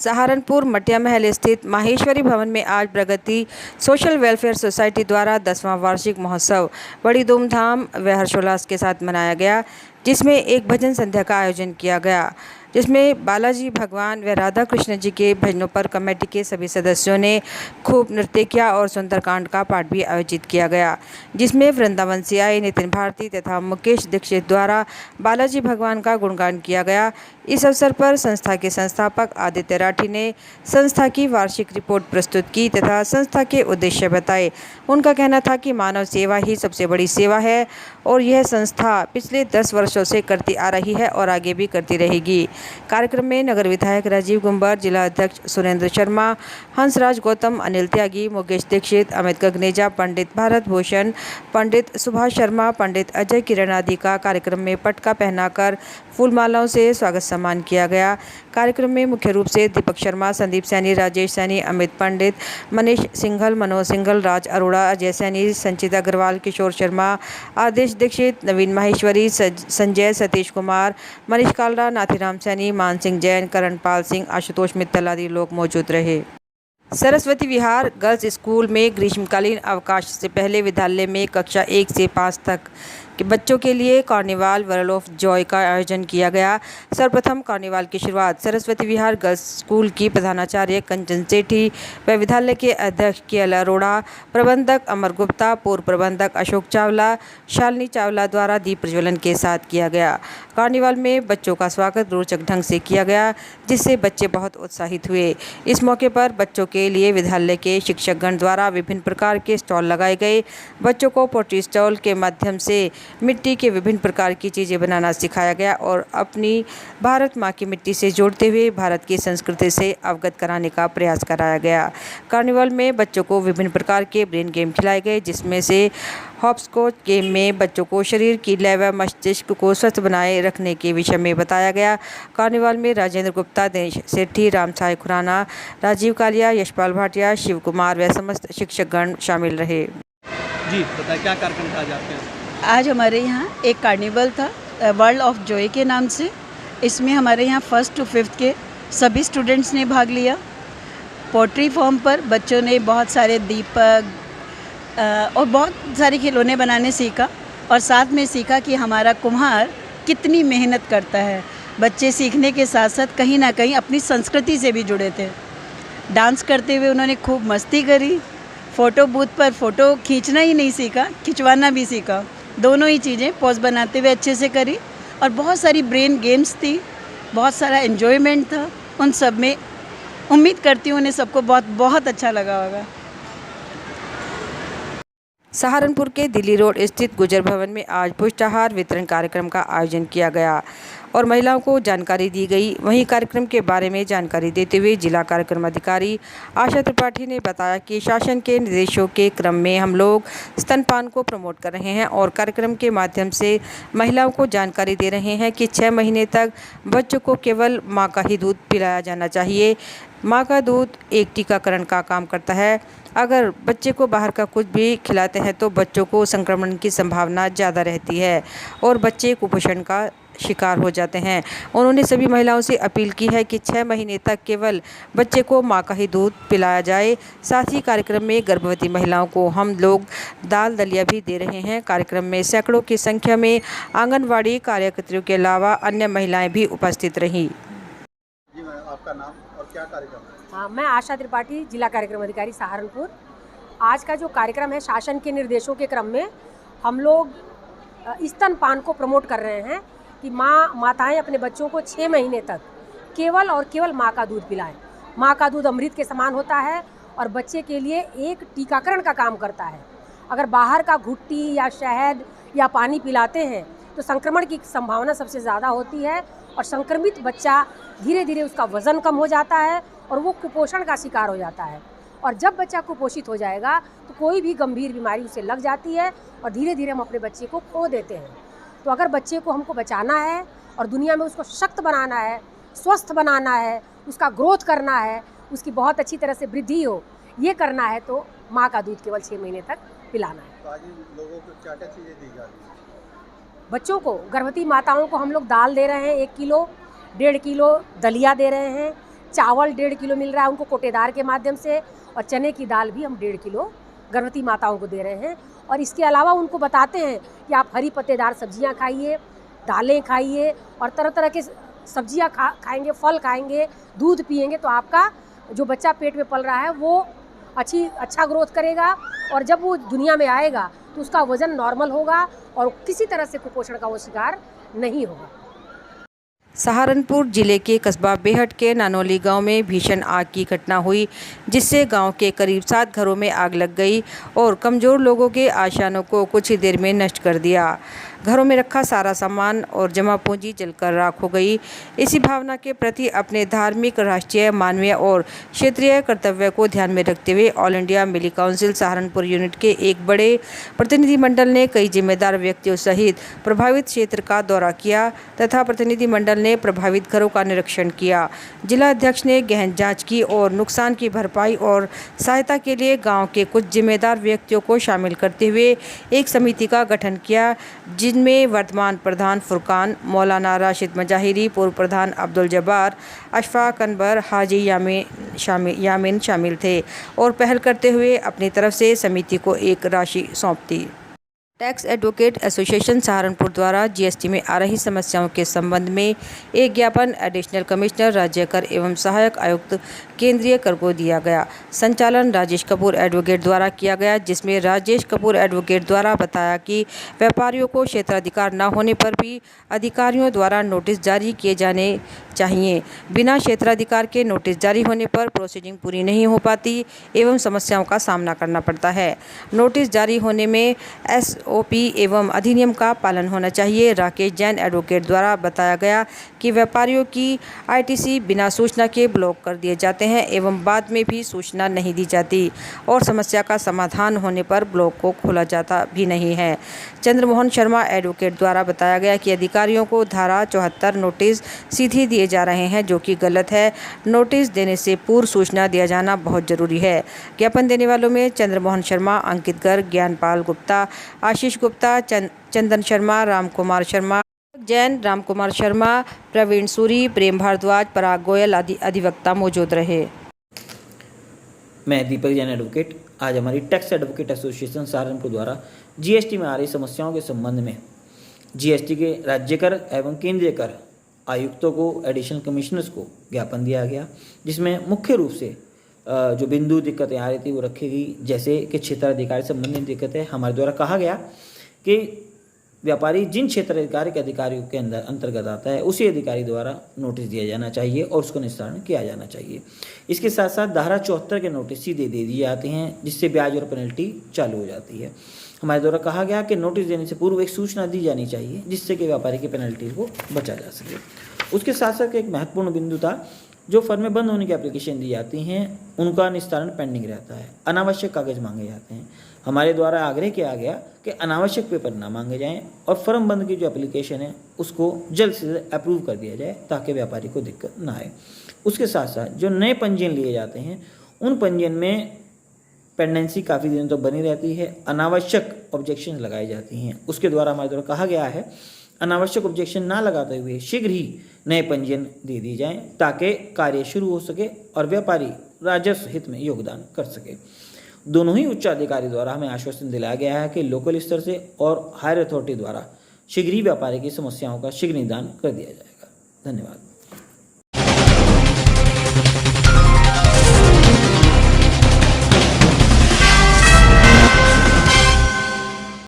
सहारनपुर मटिया महल स्थित माहेश्वरी भवन में आज प्रगति सोशल वेलफेयर सोसाइटी द्वारा 10वां वार्षिक महोत्सव बड़ी धूमधाम व हर्षोल्लास के साथ मनाया गया, जिसमें एक भजन संध्या का आयोजन किया गया, जिसमें बालाजी भगवान व राधा कृष्ण जी के भजनों पर कमेटी के सभी सदस्यों ने खूब नृत्य किया और सुंदरकांड का पाठ भी आयोजित किया गया, जिसमें वृंदावन से आए नितिन भारती तथा मुकेश दीक्षित द्वारा बालाजी भगवान का गुणगान किया गया। इस अवसर पर संस्था के संस्थापक आदित्य राठी ने संस्था की वार्षिक रिपोर्ट प्रस्तुत की तथा संस्था के उद्देश्य बताए। उनका कहना था कि मानव सेवा ही सबसे बड़ी सेवा है और यह संस्था पिछले 10 वर्षों से करती आ रही है और आगे भी करती रहेगी। कार्यक्रम में नगर विधायक राजीव गुंबर, जिला अध्यक्ष सुरेंद्र शर्मा, हंसराज गौतम, अनिल त्यागी, मुकेश दीक्षित, अमित गगनेजा, पंडित भारत भूषण, पंडित सुभाष शर्मा, पंडित अजय किरण आदि का कार्यक्रम में पटका पहनाकर फूलमालाओं से स्वागत सम्मान किया गया। कार्यक्रम में मुख्य रूप से दीपक शर्मा, संदीप सैनी, राजेश सैनी, अमित पंडित, मनीष सिंघल, मनोज सिंघल, राज अरोड़ा, अजय सैनी, संचिता अग्रवाल, किशोर शर्मा, आदेश दीक्षित, नवीन माहेश्वरी, संजय, सतीश कुमार, मनीष कालरा, नाथीराम सैनी, मान सिंह जैन, करणपाल सिंह, आशुतोष मित्तल आदि लोग मौजूद रहे। सरस्वती विहार गर्ल्स स्कूल में ग्रीष्मकालीन अवकाश से पहले विद्यालय में कक्षा 1 से 5 तक के बच्चों के लिए कार्निवाल वर्ल्ड ऑफ जॉय का आयोजन किया गया। सर्वप्रथम कार्निवाल की शुरुआत सरस्वती विहार गर्ल्स स्कूल की प्रधानाचार्य कंचन सेठी व विद्यालय के अध्यक्ष के.एल. अरोड़ा, प्रबंधक अमर गुप्ता, पूर्व प्रबंधक अशोक चावला, शालिनी चावला द्वारा दीप प्रज्वलन के साथ किया गया। कार्निवाल में बच्चों का स्वागत रोचक ढंग से किया गया, जिससे बच्चे बहुत उत्साहित हुए। इस मौके पर बच्चों के लिए विद्यालय के शिक्षकगण द्वारा विभिन्न प्रकार के स्टॉल लगाए गए। बच्चों को पोट्री स्टॉल के माध्यम से मिट्टी के विभिन्न प्रकार की चीज़ें बनाना सिखाया गया और अपनी भारत माँ की मिट्टी से जोड़ते हुए भारत की संस्कृति से अवगत कराने का प्रयास कराया गया। कार्निवल में बच्चों को विभिन्न प्रकार के ब्रेन गेम खिलाए गए, जिसमें से हॉपस्कॉच गेम में बच्चों को शरीर की लय व मस्तिष्क को स्वस्थ बनाए रखने के विषय में बताया गया। कार्निवल में राजेंद्र गुप्ता, दिनेश सेठी, रामसाई खुराना, राजीव कालिया, यशपाल भाटिया, शिव कुमार व समस्त शिक्षकगण शामिल रहे। जी बताइए, क्या कार्यक्रम था आज आपके यहाँ? आज हमारे यहाँ एक कार्निवल था वर्ल्ड ऑफ जॉय के नाम से। इसमें हमारे यहाँ 1st to 5th के सभी स्टूडेंट्स ने भाग लिया। पोट्री फॉर्म पर बच्चों ने बहुत सारे दीपक और बहुत सारे खिलौने बनाने सीखा और साथ में सीखा कि हमारा कुम्हार कितनी मेहनत करता है। बच्चे सीखने के साथ साथ कहीं ना कहीं अपनी संस्कृति से भी जुड़े थे। डांस करते हुए उन्होंने खूब मस्ती करी। फ़ोटो बूथ पर फ़ोटो खींचना ही नहीं सीखा, खिंचवाना भी सीखा। दोनों ही चीज़ें पोज बनाते हुए अच्छे से करी और बहुत सारी ब्रेन गेम्स थी, बहुत सारा एन्जॉयमेंट था। उन सब में उम्मीद करती हूँ उन्हें सबको बहुत बहुत अच्छा लगा होगा। सहारनपुर के दिल्ली रोड स्थित गुजर भवन में आज पुष्टाहार वितरण कार्यक्रम का आयोजन किया गया और महिलाओं को जानकारी दी गई। वहीं कार्यक्रम के बारे में जानकारी देते हुए जिला कार्यक्रम अधिकारी आशा त्रिपाठी ने बताया कि शासन के निर्देशों के क्रम में हम लोग स्तनपान को प्रमोट कर रहे हैं और कार्यक्रम के माध्यम से महिलाओं को जानकारी दे रहे हैं कि 6 महीने तक बच्चों को केवल माँ का ही दूध पिलाया जाना चाहिए। माँ का दूध एक टीकाकरण का काम करता है। अगर बच्चे को बाहर का कुछ भी खिलाते हैं तो बच्चों को संक्रमण की संभावना ज़्यादा रहती है और बच्चे कुपोषण का शिकार हो जाते हैं। उन्होंने सभी महिलाओं से अपील की है कि 6 महीने तक केवल बच्चे को माँ का ही दूध पिलाया जाए। साथ ही कार्यक्रम में गर्भवती महिलाओं को हम लोग दाल दलिया भी दे रहे हैं। कार्यक्रम में सैकड़ों की संख्या में आंगनवाड़ी कार्यकर्तियों के अलावा अन्य महिलाएं भी उपस्थित रहीं। जी मैम, आपका नाम और क्या कार्यक्रम है? हाँ, मैं आशा त्रिपाठी, जिला कार्यक्रम अधिकारी सहारनपुर। आज का जो कार्यक्रम है, शासन के निर्देशों के क्रम में हम लोग स्तनपान को प्रमोट कर रहे हैं कि माताएं अपने बच्चों को 6 महीने तक केवल और केवल माँ का दूध पिलाएं। माँ का दूध अमृत के समान होता है और बच्चे के लिए एक टीकाकरण का काम करता है। अगर बाहर का घुट्टी या शहद या पानी पिलाते हैं तो संक्रमण की संभावना सबसे ज़्यादा होती है और संक्रमित बच्चा धीरे धीरे उसका वज़न कम हो जाता है और वो कुपोषण का शिकार हो जाता है। और जब बच्चा कुपोषित हो जाएगा तो कोई भी गंभीर बीमारी उसे लग जाती है और धीरे धीरे हम अपने बच्चे को खो देते हैं। तो अगर बच्चे को हमको बचाना है और दुनिया में उसको सशक्त बनाना है, स्वस्थ बनाना है, उसका ग्रोथ करना है, उसकी बहुत अच्छी तरह से वृद्धि हो, ये करना है तो माँ का दूध केवल 6 महीने तक पिलाना है। तो आज लोगों को क्या क्या चीज़ें दी जा रही है? बच्चों को, गर्भवती माताओं को हम लोग दाल दे रहे हैं 1 किलो, 1.5 किलो दलिया दे रहे हैं, चावल 1.5 किलो मिल रहा है उनको कोटेदार के माध्यम से, और चने की दाल भी हम 1.5 किलो गर्भवती माताओं को दे रहे हैं। और इसके अलावा उनको बताते हैं कि आप हरी पत्तेदार सब्जियां खाइए, दालें खाइए, और तरह तरह के सब्जियां खाएंगे, फल खाएंगे, दूध पिएंगे, तो आपका जो बच्चा पेट में पल रहा है वो अच्छा ग्रोथ करेगा, और जब वो दुनिया में आएगा तो उसका वज़न नॉर्मल होगा और किसी तरह से कुपोषण का वो शिकार नहीं होगा। सहारनपुर जिले के कस्बा बेहट के नानोली गांव में भीषण आग की घटना हुई, जिससे गांव के करीब 7 घरों में आग लग गई और कमज़ोर लोगों के आशानों को कुछ ही देर में नष्ट कर दिया। घरों में रखा सारा सामान और जमा पूंजी जलकर राख हो गई। इसी भावना के प्रति अपने धार्मिक, राष्ट्रीय, मानवीय और क्षेत्रीय कर्तव्य को ध्यान में रखते हुए ऑल इंडिया मिली काउंसिल सहारनपुर यूनिट के एक बड़े प्रतिनिधिमंडल ने कई जिम्मेदार व्यक्तियों सहित प्रभावित क्षेत्र का दौरा किया तथा प्रतिनिधिमंडल ने प्रभावित घरों का निरीक्षण किया। जिला अध्यक्ष ने गहन जांच की और नुकसान की भरपाई और सहायता के लिए गांव के कुछ जिम्मेदार व्यक्तियों को शामिल करते हुए एक समिति का गठन किया, जिनमें वर्तमान प्रधान फुरकान, मौलाना राशिद मजाहिरी, पूर्व प्रधान अब्दुल जब्बार, अशफाक अनवर, हाजी यामिन शामिल थे और पहल करते हुए अपनी तरफ से समिति को एक राशि सौंपती। टैक्स एडवोकेट एसोसिएशन सहारनपुर द्वारा जीएसटी में आ रही समस्याओं के संबंध में एक ज्ञापन एडिशनल कमिश्नर राज्य कर एवं सहायक आयुक्त केंद्रीय कर को दिया गया। संचालन राजेश कपूर एडवोकेट द्वारा किया गया, जिसमें राजेश कपूर एडवोकेट द्वारा बताया कि व्यापारियों को क्षेत्राधिकार न होने पर भी अधिकारियों द्वारा नोटिस जारी किए जाने चाहिए। बिना क्षेत्राधिकार के नोटिस जारी होने पर प्रोसीडिंग पूरी नहीं हो पाती एवं समस्याओं का सामना करना पड़ता है। नोटिस जारी होने में SOP एवं अधिनियम का पालन होना चाहिए। राकेश जैन एडवोकेट द्वारा बताया गया कि व्यापारियों की ITC बिना सूचना के ब्लॉक कर दिए जाते हैं एवं बाद में भी सूचना नहीं दी जाती और समस्या का समाधान होने पर ब्लॉक को खोला जाता भी नहीं है। चंद्रमोहन शर्मा एडवोकेट द्वारा बताया गया कि अधिकारियों को धारा 74 नोटिस सीधे दिए जा रहे हैं, जो कि गलत है। नोटिस देने से पूर्व सूचना दिया जाना बहुत जरूरी है। ज्ञापन देने वालों में चंद्रमोहन शर्मा, अंकित गर्ग, ज्ञानपाल गुप्ता, आशीष गुप्ता, चंदन शर्मा, रामकुमार शर्मा, जैन, रामकुमार शर्मा, प्रवीण सूरी, प्रेम भारद्वाज, पराग गोयल आदि अधिवक्ता मौजूद रहे। मैं दीपक जैन एडवोकेट आज हमारी टैक्स एडवोकेट एसोसिएशन सहारनपुर द्वारा जीएसटी में आ रही समस्याओं के संबंध में जीएसटी के राज्य कर एवं केंद्रीय कर आयुक्तों को, एडिशनल कमिश्नर्स को ज्ञापन दिया गया, जिसमें मुख्य रूप से जो बिंदु दिक्कतें आ रही थी वो रखी गई, जैसे कि क्षेत्राधिकार से संबंधित दिक्कतें। हमारे द्वारा कहा गया कि व्यापारी जिन क्षेत्राधिकार के अधिकारियों के अंतर्गत आता है उसी अधिकारी द्वारा नोटिस दिया जाना चाहिए और उसको निस्तारण किया जाना चाहिए। इसके साथ साथ धारा 74 के नोटिस सीधे दे दिए जाते हैं, जिससे ब्याज और पेनल्टी चालू हो जाती है। हमारे द्वारा कहा गया कि नोटिस देने से पूर्व एक सूचना दी जानी चाहिए, जिससे कि व्यापारी की पेनल्टी को बचा जा सके। उसके साथ साथ एक महत्वपूर्ण बिंदु था, जो फर्में बंद होने की एप्लीकेशन दी जाती हैं उनका निस्तारण पेंडिंग रहता है, अनावश्यक कागज मांगे जाते हैं। हमारे द्वारा आग्रह किया गया कि अनावश्यक पेपर ना मांगे जाएं और फर्म बंद की जो एप्लीकेशन है उसको जल्द से जल्द अप्रूव कर दिया जाए, ताकि व्यापारी को दिक्कत ना आए। उसके साथ साथ जो नए पंजीयन लिए जाते हैं उन पंजीयन में पेंडेंसी काफ़ी दिनों तक बनी रहती है, अनावश्यक ऑब्जेक्शन लगाई जाती हैं। उसके द्वारा हमारे द्वारा कहा गया है अनावश्यक ऑब्जेक्शन ना लगाते हुए शीघ्र ही नए पंजीयन दे दी जाएं, ताकि कार्य शुरू हो सके और व्यापारी राजस्व हित में योगदान कर सके। दोनों ही उच्च अधिकारी द्वारा हमें आश्वासन दिलाया गया है कि लोकल स्तर से और हायर अथॉरिटी द्वारा शीघ्र ही व्यापारी की समस्याओं का शीघ्र निदान कर दिया जाएगा। धन्यवाद।